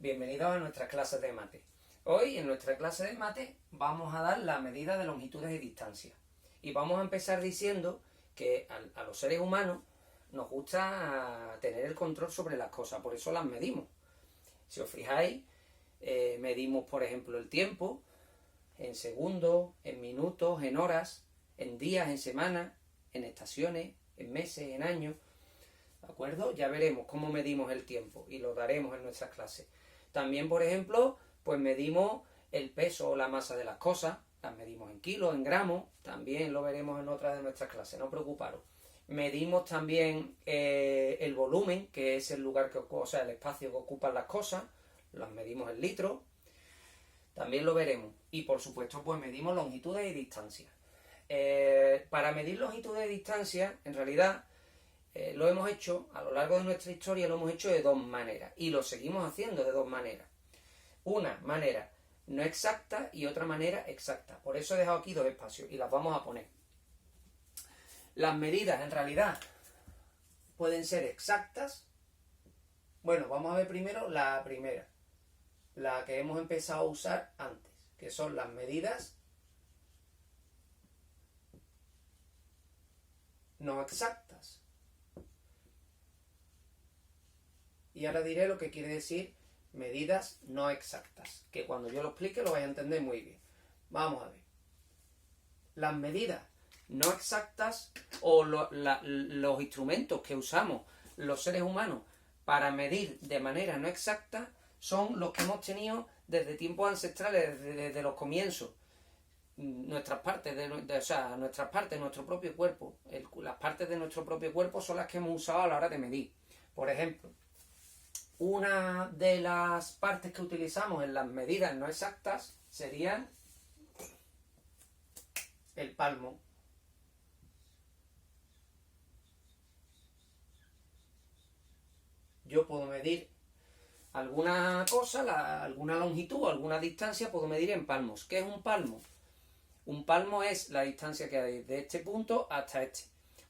Bienvenidos a nuestras clases de mate. Hoy en nuestra clase de mate vamos a dar la medida de longitudes y distancias. Y vamos a empezar diciendo que a los seres humanos nos gusta tener el control sobre las cosas, por eso las medimos. Si os fijáis, medimos por ejemplo el tiempo en segundos, en minutos, en horas, en días, en semanas, en estaciones, en meses, en años. ¿De acuerdo? Ya veremos cómo medimos el tiempo y lo daremos en nuestras clases. También, por ejemplo, pues medimos el peso o la masa de las cosas, las medimos en kilos, en gramos, también lo veremos en otras de nuestras clases, no preocuparos. Medimos también el volumen, que es el lugar el espacio que ocupan las cosas, las medimos en litros, también lo veremos. Y por supuesto, pues medimos longitudes y distancias. Para medir longitudes y distancias, en realidad, lo hemos hecho, a lo largo de nuestra historia, lo hemos hecho de dos maneras. Y lo seguimos haciendo de dos maneras. Una manera no exacta y otra manera exacta. Por eso he dejado aquí dos espacios y las vamos a poner. Las medidas, en realidad, pueden ser exactas. Bueno, vamos a ver primero la primera. La que hemos empezado a usar antes, que son las medidas no exactas. Y ahora diré lo que quiere decir medidas no exactas, que cuando yo lo explique lo vais a entender muy bien. Vamos a ver. Las medidas no exactas o los instrumentos que usamos los seres humanos para medir de manera no exacta son los que hemos tenido desde tiempos ancestrales, desde los comienzos. Nuestras partes, nuestro propio cuerpo, las partes de nuestro propio cuerpo son las que hemos usado a la hora de medir. Por ejemplo, una de las partes que utilizamos en las medidas no exactas sería el palmo. Yo puedo medir alguna cosa, alguna longitud, alguna distancia, puedo medir en palmos. ¿Qué es un palmo? Un palmo es la distancia que hay de este punto hasta este.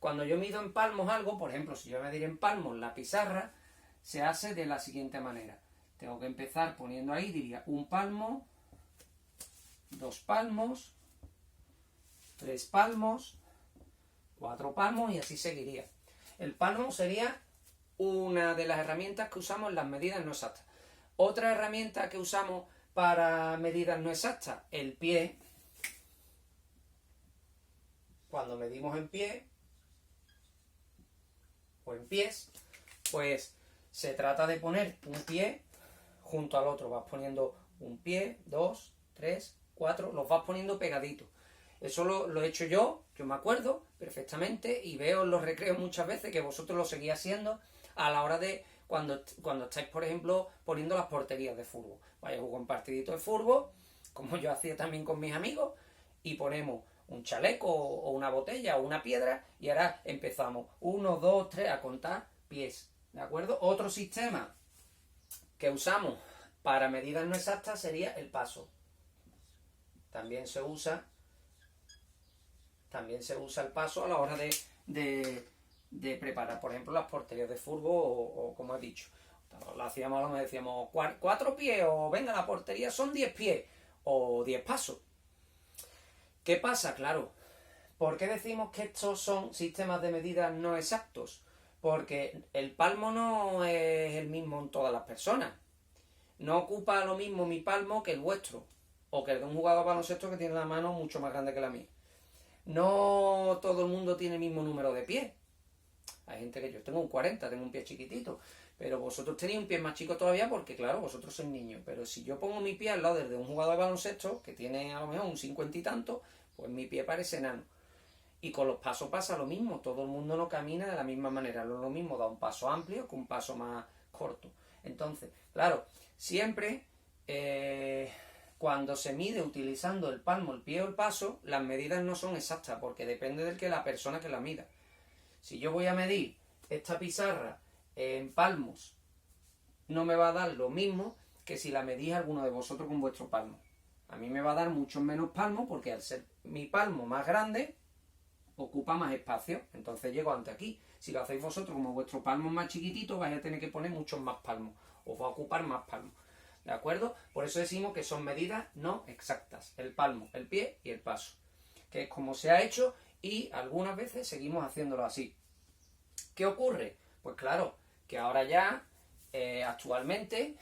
Cuando yo mido en palmos algo, por ejemplo, si yo medir en palmos la pizarra, se hace de la siguiente manera. Tengo que empezar poniendo ahí, diría, un palmo, 2 palmos, 3 palmos, 4 palmos y así seguiría. El palmo sería una de las herramientas que usamos en las medidas no exactas. Otra herramienta que usamos para medidas no exactas, el pie. Cuando medimos en pie o en pies, pues se trata de poner un pie junto al otro. Vas poniendo un pie, 2, 3, 4, los vas poniendo pegaditos. Eso lo he hecho yo me acuerdo perfectamente y veo en los recreos muchas veces que vosotros lo seguís haciendo a la hora de cuando estáis, por ejemplo, poniendo las porterías de fútbol. Vais a jugar un partidito de fútbol, como yo hacía también con mis amigos, y ponemos un chaleco o una botella o una piedra y ahora empezamos 1, 2, 3 a contar pies. ¿De acuerdo? Otro sistema que usamos para medidas no exactas sería el paso. También se usa el paso a la hora de preparar, por ejemplo, las porterías de fútbol o como he dicho. Lo hacíamos, nos decíamos 4 pies o venga, la portería son 10 pies o 10 pasos. ¿Qué pasa? Claro, ¿por qué decimos que estos son sistemas de medidas no exactos? Porque el palmo no es el mismo en todas las personas. No ocupa lo mismo mi palmo que el vuestro, o que el de un jugador de baloncesto que tiene la mano mucho más grande que la mía. No todo el mundo tiene el mismo número de pies. Hay gente que yo tengo un 40, tengo un pie chiquitito, pero vosotros tenéis un pie más chico todavía porque, claro, vosotros sois niños. Pero si yo pongo mi pie al lado del de un jugador de baloncesto, que tiene a lo mejor un 50 y tanto, pues mi pie parece enano. Y con los pasos pasa lo mismo, todo el mundo no camina de la misma manera, no es lo mismo dar un paso amplio que un paso más corto. Entonces, claro, siempre cuando se mide utilizando el palmo, el pie o el paso, las medidas no son exactas, porque depende de la persona que la mida. Si yo voy a medir esta pizarra en palmos, no me va a dar lo mismo que si la medís alguno de vosotros con vuestro palmo. A mí me va a dar mucho menos palmo porque al ser mi palmo más grande, ocupa más espacio, entonces llego ante aquí. Si lo hacéis vosotros como vuestro palmo es más chiquitito, vais a tener que poner muchos más palmos, os va a ocupar más palmos. ¿De acuerdo? Por eso decimos que son medidas no exactas. El palmo, el pie y el paso. Que es como se ha hecho y algunas veces seguimos haciéndolo así. ¿Qué ocurre? Pues claro, que ahora ya, actualmente,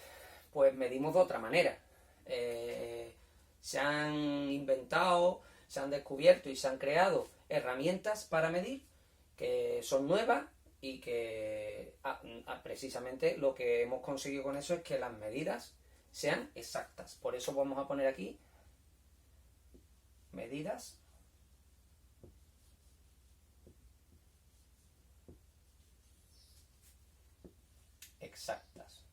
pues medimos de otra manera. Se han inventado, se han descubierto y se han creado herramientas para medir que son nuevas y que precisamente lo que hemos conseguido con eso es que las medidas sean exactas. Por eso vamos a poner aquí medidas exactas.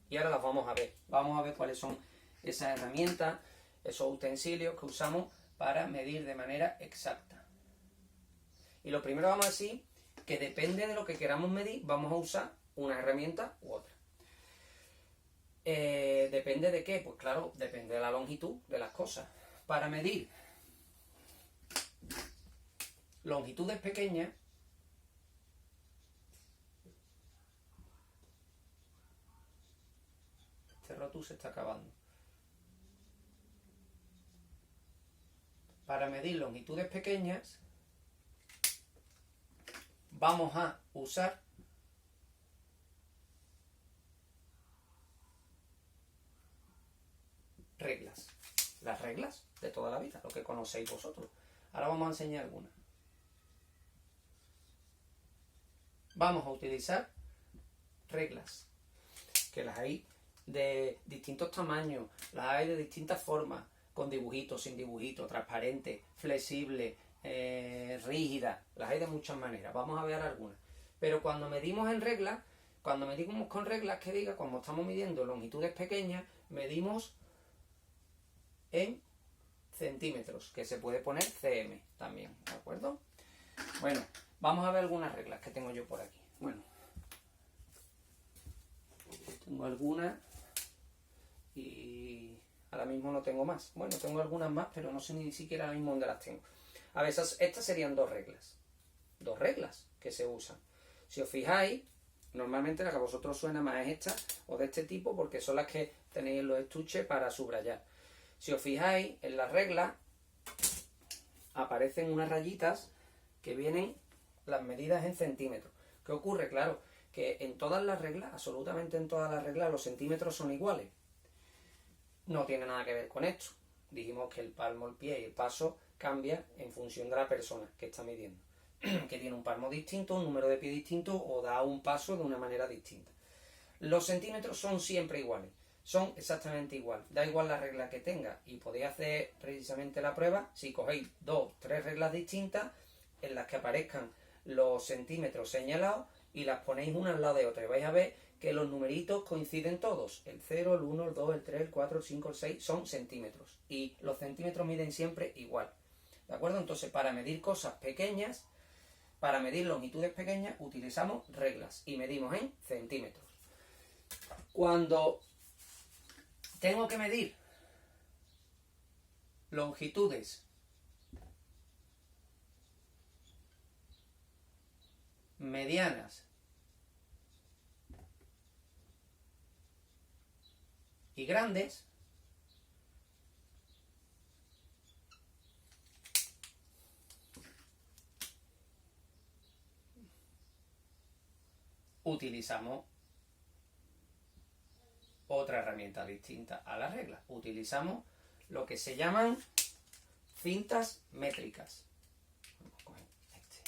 Y ahora las vamos a ver. Vamos a ver cuáles son esas herramientas, esos utensilios que usamos para medir de manera exacta. Y lo primero vamos a decir que depende de lo que queramos medir, vamos a usar una herramienta u otra. ¿Depende de qué? Pues claro, depende de la longitud de las cosas. Para medir longitudes pequeñas, este rotus se está acabando. Para medir longitudes pequeñas, vamos a usar reglas. Las reglas de toda la vida, lo que conocéis vosotros. Ahora vamos a enseñar algunas. Vamos a utilizar reglas, que las hay de distintos tamaños, las hay de distintas formas, con dibujitos, sin dibujitos, transparente, flexible, rígida, las hay de muchas maneras. Vamos a ver algunas. Pero cuando medimos en reglas, cuando medimos con reglas, que diga, cuando estamos midiendo longitudes pequeñas, medimos en centímetros, que se puede poner cm también, ¿de acuerdo? Bueno, vamos a ver algunas reglas que tengo yo por aquí. Bueno, tengo algunas y ahora mismo no tengo más. Bueno, tengo algunas más, pero no sé ni siquiera ahora mismo dónde las tengo. A ver, estas serían dos reglas. Dos reglas que se usan. Si os fijáis, normalmente la que a vosotros suena más es esta o de este tipo porque son las que tenéis en los estuches para subrayar. Si os fijáis, en las reglas aparecen unas rayitas que vienen las medidas en centímetros. ¿Qué ocurre? Claro, que en todas las reglas, absolutamente en todas las reglas, los centímetros son iguales. No tiene nada que ver con esto. Dijimos que el palmo, el pie y el paso cambia en función de la persona que está midiendo. Que tiene un palmo distinto, un número de pie distinto o da un paso de una manera distinta. Los centímetros son siempre iguales. Son exactamente igual. Da igual la regla que tenga. Y podéis hacer precisamente la prueba si cogéis 2, 3 reglas distintas en las que aparezcan los centímetros señalados y las ponéis una al lado de otra. Y vais a ver que los numeritos coinciden todos. El 0, el 1, el 2, el 3, el 4, el 5, el 6 son centímetros. Y los centímetros miden siempre igual. ¿De acuerdo? Entonces, para medir cosas pequeñas, para medir longitudes pequeñas, utilizamos reglas y medimos en centímetros. Cuando tengo que medir longitudes medianas y grandes, utilizamos otra herramienta distinta a la regla. Utilizamos lo que se llaman cintas métricas. Vamos a coger este.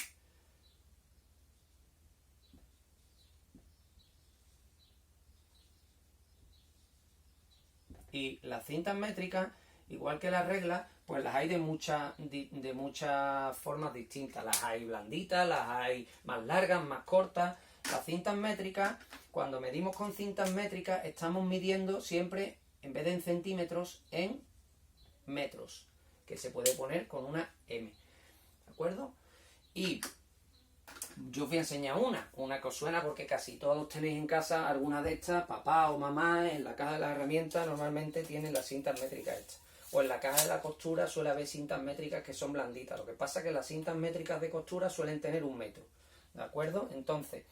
Y las cintas métricas, igual que las reglas, pues las hay de muchas formas distintas. Las hay blanditas, las hay más largas, más cortas. Las cintas métricas, cuando medimos con cintas métricas, estamos midiendo siempre, en vez de en centímetros, en metros, que se puede poner con una M. ¿De acuerdo? Y yo os voy a enseñar una que os suena porque casi todos tenéis en casa alguna de estas, papá o mamá, en la caja de las herramientas normalmente tienen las cintas métricas estas. O en la caja de la costura suele haber cintas métricas que son blanditas. Lo que pasa es que las cintas métricas de costura suelen tener 1 metro. ¿De acuerdo? Entonces,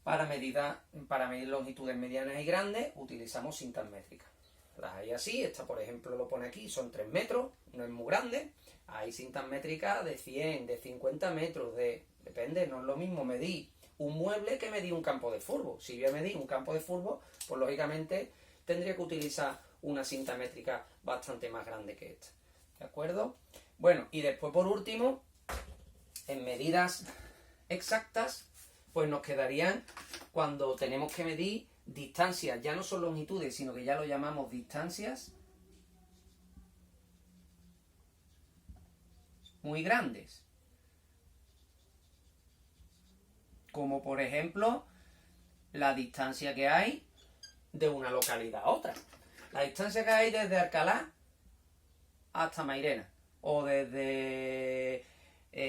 para medir longitudes medianas y grandes utilizamos cintas métricas. Las hay así, esta por ejemplo lo pone aquí, son 3 metros, no es muy grande. Hay cintas métricas de 100, de 50 metros, depende, no es lo mismo medir un mueble que medir un campo de fútbol. Si voy a medir un campo de fútbol, pues lógicamente tendría que utilizar una cinta métrica bastante más grande que esta. ¿De acuerdo? Bueno, y después por último, en medidas exactas, pues nos quedarían cuando tenemos que medir distancias, ya no son longitudes, sino que ya lo llamamos distancias muy grandes. Como por ejemplo, la distancia que hay de una localidad a otra. La distancia que hay desde Alcalá hasta Mairena. O desde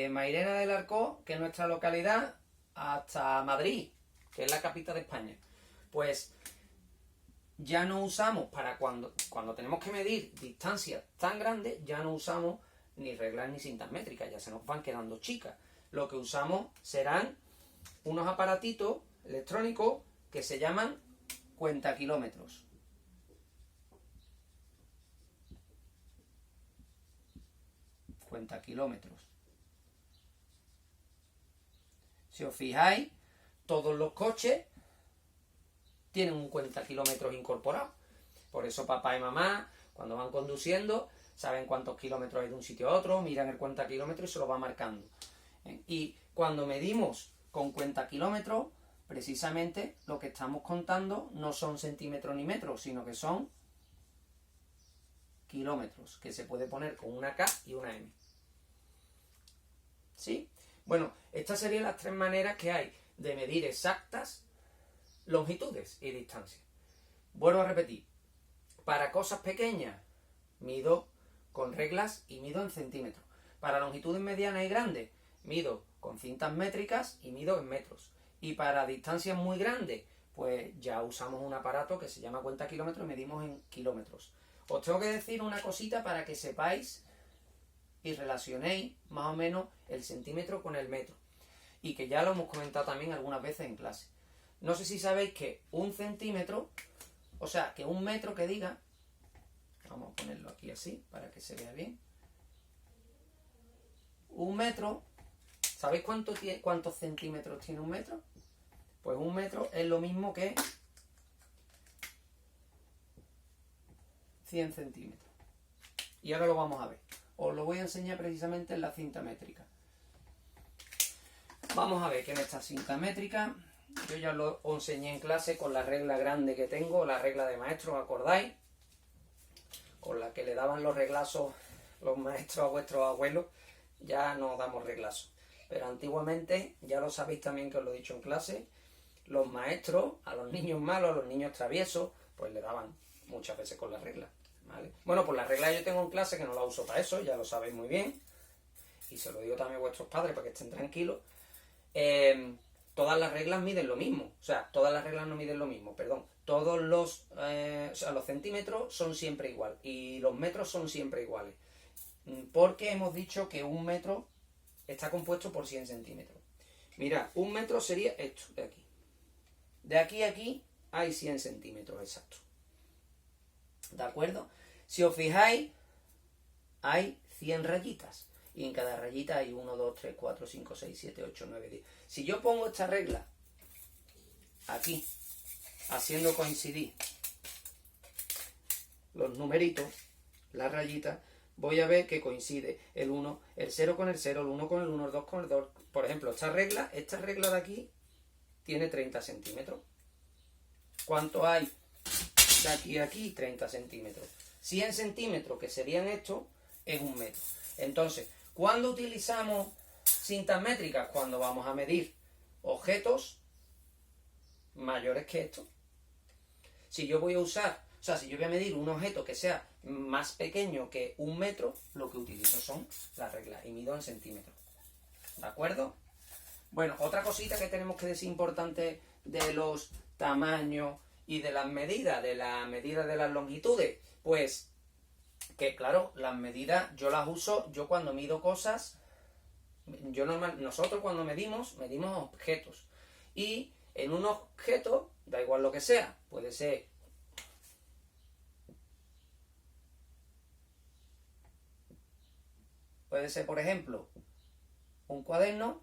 Mairena del Arcó, que es nuestra localidad, hasta Madrid, que es la capital de España. Pues ya no usamos para cuando tenemos que medir distancias tan grandes, ya no usamos ni reglas ni cintas métricas, ya se nos van quedando chicas. Lo que usamos serán unos aparatitos electrónicos que se llaman cuentakilómetros. Cuentakilómetros. Si os fijáis, todos los coches tienen un cuentakilómetros incorporado. Por eso papá y mamá, cuando van conduciendo, saben cuántos kilómetros hay de un sitio a otro, miran el cuentakilómetros y se lo va marcando. Y cuando medimos con cuentakilómetros, precisamente lo que estamos contando no son centímetros ni metros, sino que son kilómetros, que se puede poner con una K y una M. ¿Sí? Bueno, estas serían las 3 maneras que hay de medir exactas longitudes y distancias. Vuelvo a repetir, para cosas pequeñas mido con reglas y mido en centímetros. Para longitudes medianas y grandes mido con cintas métricas y mido en metros. Y para distancias muy grandes, pues ya usamos un aparato que se llama cuentakilómetros y medimos en kilómetros. Os tengo que decir una cosita para que sepáis y relacionéis más o menos el centímetro con el metro. Y que ya lo hemos comentado también algunas veces en clase. No sé si sabéis que un centímetro, o sea, que un metro que diga, vamos a ponerlo aquí así para que se vea bien. Un metro, ¿sabéis cuántos centímetros tiene un metro? Pues un metro es lo mismo que 100 centímetros. Y ahora lo vamos a ver. Os lo voy a enseñar precisamente en la cinta métrica. Vamos a ver que en esta cinta métrica, yo ya lo enseñé en clase con la regla grande que tengo, la regla de maestro, ¿os acordáis? Con la que le daban los reglazos los maestros a vuestros abuelos, ya no damos reglazos. Pero antiguamente, ya lo sabéis también que os lo he dicho en clase, los maestros a los niños malos, a los niños traviesos, pues le daban muchas veces con la regla. ¿Vale? Bueno, pues la regla yo tengo en clase que no la uso para eso, ya lo sabéis muy bien. Y se lo digo también a vuestros padres para que estén tranquilos. Todas las reglas miden lo mismo. O sea, todas las reglas no miden lo mismo, perdón. Todos los centímetros son siempre igual. Y los metros son siempre iguales. Porque hemos dicho que un metro está compuesto por 100 centímetros. Mirad, un metro sería esto de aquí. De aquí a aquí hay 100 centímetros exactos. ¿De acuerdo? Si os fijáis, hay 100 rayitas. Y en cada rayita hay 1, 2, 3, 4, 5, 6, 7, 8, 9, 10. Si yo pongo esta regla aquí, haciendo coincidir los numeritos, las rayitas, voy a ver que coincide el 1, el 0 con el 0, el 1 con el 1, el 2 con el 2. Por ejemplo, esta regla de aquí tiene 30 centímetros. ¿Cuánto hay de aquí a aquí? 30 centímetros. 100 centímetros, que serían estos, es un metro. Entonces, ¿cuándo utilizamos cintas métricas? Cuando vamos a medir objetos mayores que estos. Si yo voy a usar, o sea, si yo voy a medir un objeto que sea más pequeño que un metro, lo que utilizo son las reglas y mido en centímetros. ¿De acuerdo? Bueno, otra cosita que tenemos que decir importante de los tamaños y de las medidas, de las longitudes, pues que claro, las medidas yo las uso, yo cuando mido cosas, nosotros cuando medimos objetos. Y en un objeto, da igual lo que sea, puede ser por ejemplo, un cuaderno,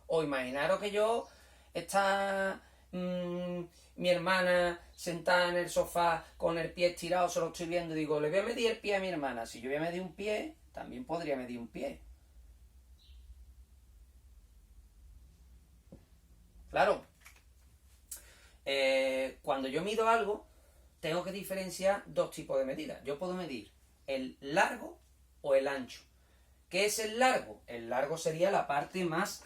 o imaginaros que yo está mi hermana sentada en el sofá con el pie estirado, solo estoy viendo, digo, le voy a medir el pie a mi hermana. Si yo voy a medir un pie, también podría medir un pie. Claro, cuando yo mido algo, tengo que diferenciar dos tipos de medidas. Yo puedo medir el largo o el ancho. ¿Qué es el largo? El largo sería la parte más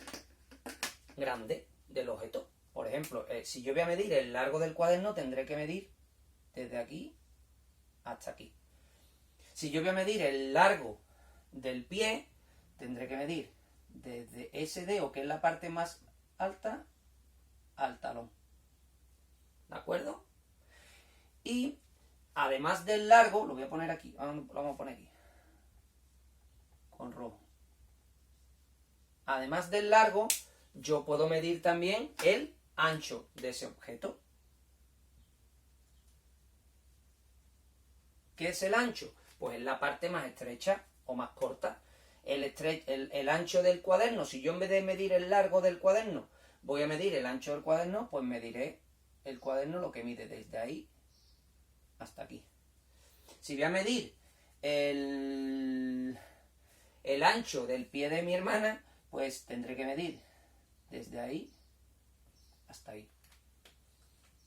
grande del objeto. Por ejemplo, si yo voy a medir el largo del cuaderno, tendré que medir desde aquí hasta aquí. Si yo voy a medir el largo del pie, tendré que medir desde ese dedo, que es la parte más alta, al talón. ¿De acuerdo? Y además del largo, lo voy a poner aquí, lo vamos a poner aquí, con rojo. Además del largo, yo puedo medir también el ancho de ese objeto. ¿Qué es el ancho? Pues es la parte más estrecha o más corta. El ancho del cuaderno, si yo en vez de medir el largo del cuaderno, voy a medir el ancho del cuaderno, pues mediré el cuaderno lo que mide desde ahí hasta aquí. Si voy a medir el ancho del pie de mi hermana, pues tendré que medir desde ahí hasta ahí.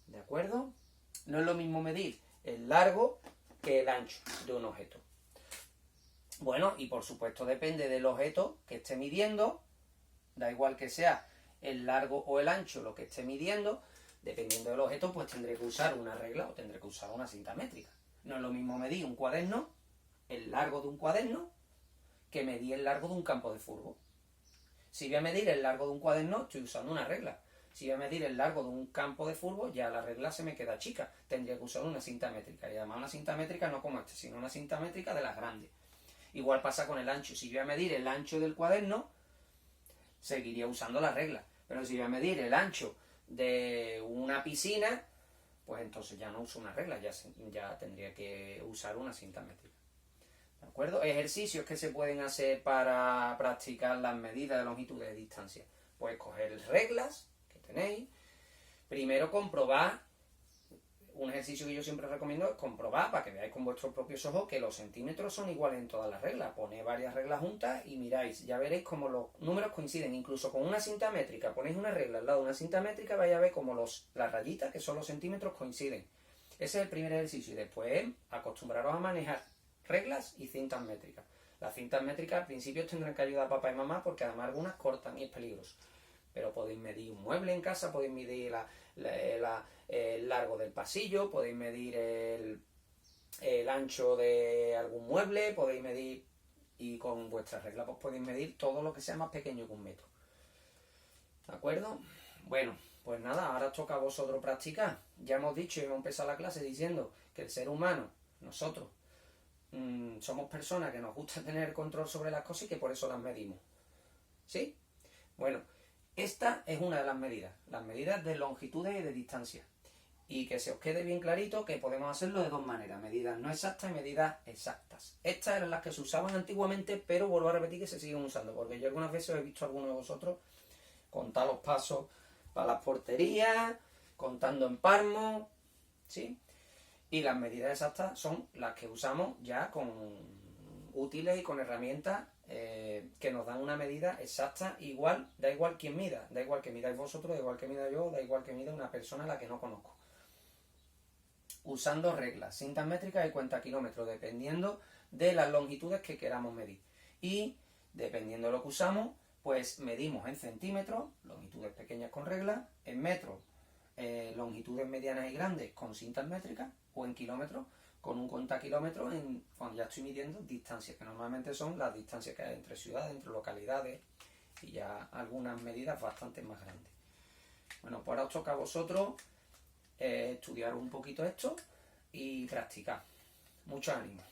¿De acuerdo? No es lo mismo medir el largo que el ancho de un objeto. Bueno, y por supuesto depende del objeto que esté midiendo, da igual que sea el largo o el ancho lo que esté midiendo, dependiendo del objeto, pues tendré que usar una regla o tendré que usar una cinta métrica. No es lo mismo medir un cuaderno, el largo de un cuaderno, que medir el largo de un campo de fútbol. Si voy a medir el largo de un cuaderno, estoy usando una regla. Si voy a medir el largo de un campo de fútbol, ya la regla se me queda chica. Tendría que usar una cinta métrica. Y además una cinta métrica no como esta, sino una cinta métrica de las grandes. Igual pasa con el ancho. Si voy a medir el ancho del cuaderno, seguiría usando la regla. Pero si voy a medir el ancho de una piscina, pues entonces ya no uso una regla, ya tendría que usar una cinta métrica. ¿De acuerdo? Ejercicios que se pueden hacer para practicar las medidas de longitud de distancia. Pues coger reglas que tenéis. Primero comprobar. Un ejercicio que yo siempre recomiendo es comprobar, para que veáis con vuestros propios ojos, que los centímetros son iguales en todas las reglas. Ponéis varias reglas juntas y miráis, ya veréis cómo los números coinciden. Incluso con una cinta métrica, ponéis una regla al lado de una cinta métrica, vais a ver cómo las rayitas, que son los centímetros, coinciden. Ese es el primer ejercicio. Y después acostumbraros a manejar reglas y cintas métricas. Las cintas métricas al principio tendrán que ayudar a papá y mamá, porque además algunas cortan y es peligroso. Pero podéis medir un mueble en casa, podéis medir el largo del pasillo, podéis medir el ancho de algún mueble, podéis medir, y con vuestras reglas pues podéis medir todo lo que sea más pequeño que un metro. ¿De acuerdo? Bueno, pues nada, ahora os toca a vosotros practicar. Ya hemos dicho y hemos empezado la clase diciendo que el ser humano, nosotros, somos personas que nos gusta tener control sobre las cosas y que por eso las medimos. ¿Sí? Bueno, esta es una de las medidas de longitudes y de distancia. Y que se os quede bien clarito que podemos hacerlo de dos maneras, medidas no exactas y medidas exactas. Estas eran las que se usaban antiguamente, pero vuelvo a repetir que se siguen usando, porque yo algunas veces he visto a algunos de vosotros contar los pasos para las porterías, contando en palmos, ¿sí? Y las medidas exactas son las que usamos ya con útiles y con herramientas que nos dan una medida exacta, igual, da igual quién mida, da igual que midáis vosotros, da igual que mida yo, da igual que mida una persona a la que no conozco. Usando reglas, cintas métricas y cuenta kilómetros, dependiendo de las longitudes que queramos medir. Y dependiendo de lo que usamos, pues medimos en centímetros, longitudes pequeñas con reglas, en metros, longitudes medianas y grandes con cintas métricas, o en kilómetros, con un contakilómetro cuando ya estoy midiendo distancias, que normalmente son las distancias que hay entre ciudades, entre localidades, y ya algunas medidas bastante más grandes. Bueno, pues ahora os toca a vosotros estudiar un poquito esto y practicar. Mucho ánimo.